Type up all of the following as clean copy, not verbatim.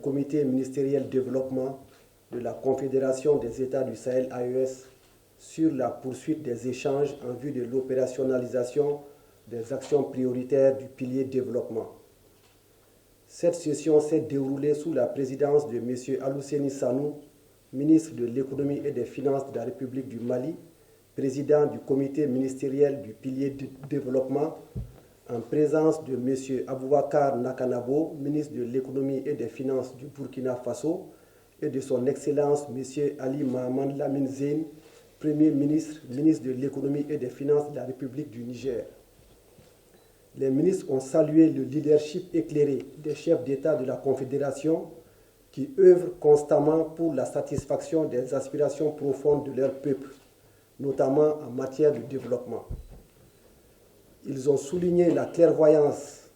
comité ministériel développement de la Confédération des États du Sahel AES sur la poursuite des échanges en vue de l'opérationnalisation des actions prioritaires du pilier développement. Cette session s'est déroulée sous la présidence de M. Alousséni Sanou, ministre de l'Économie et des Finances de la République du Mali, président du comité ministériel du pilier de développement, en présence de M. Aboubakar Nakanabo, ministre de l'Économie et des Finances du Burkina Faso, et de son Excellence M. Ali Mahaman Lamine Zeyn, Premier ministre, ministre de l'Économie et des Finances de la République du Niger. Les ministres ont salué le leadership éclairé des chefs d'État de la Confédération qui œuvrent constamment pour la satisfaction des aspirations profondes de leur peuple, notamment en matière de développement. Ils ont souligné la clairvoyance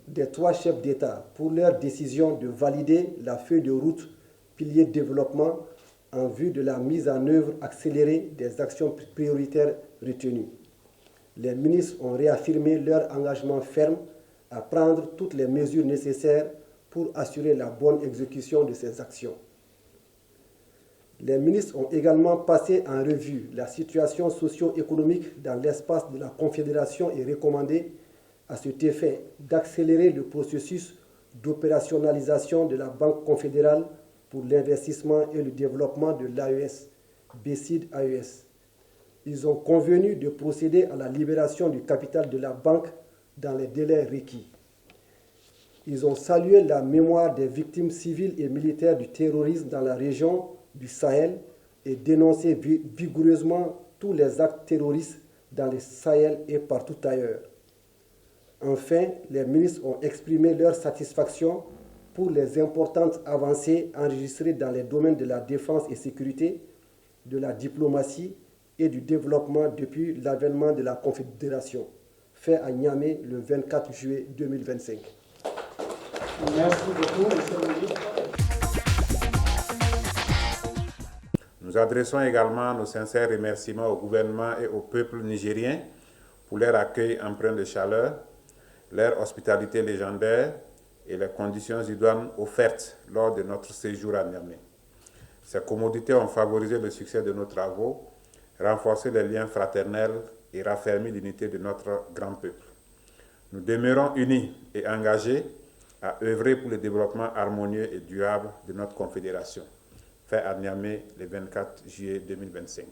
des trois chefs d'État pour leur décision de valider la feuille de route pilier développement en vue de la mise en œuvre accélérée des actions prioritaires retenues. Les ministres ont réaffirmé leur engagement ferme à prendre toutes les mesures nécessaires pour assurer la bonne exécution de ces actions. Les ministres ont également passé en revue la situation socio-économique dans l'espace de la Confédération et recommandé à cet effet d'accélérer le processus d'opérationnalisation de la Banque confédérale pour l'investissement et le développement de l'AES, BCID-AES. Ils ont convenu de procéder à la libération du capital de la banque dans les délais requis. Ils ont salué la mémoire des victimes civiles et militaires du terrorisme dans la région du Sahel et dénoncé vigoureusement tous les actes terroristes dans le Sahel et partout ailleurs. Enfin, les ministres ont exprimé leur satisfaction pour les importantes avancées enregistrées dans les domaines de la défense et sécurité, de la diplomatie et du développement depuis l'avènement de la Confédération, fait à Niamey le 24 juillet 2025. Merci beaucoup, monsieur le ministre. Nous adressons également nos sincères remerciements au gouvernement et au peuple nigérien pour leur accueil empreint de chaleur, leur hospitalité légendaire et les conditions idoines offertes lors de notre séjour à Niamey. Ces commodités ont favorisé le succès de nos travaux, renforcé les liens fraternels et raffermi l'unité de notre grand peuple. Nous demeurons unis et engagés à œuvrer pour le développement harmonieux et durable de notre confédération. Fait à Niamey le 24 juillet 2025.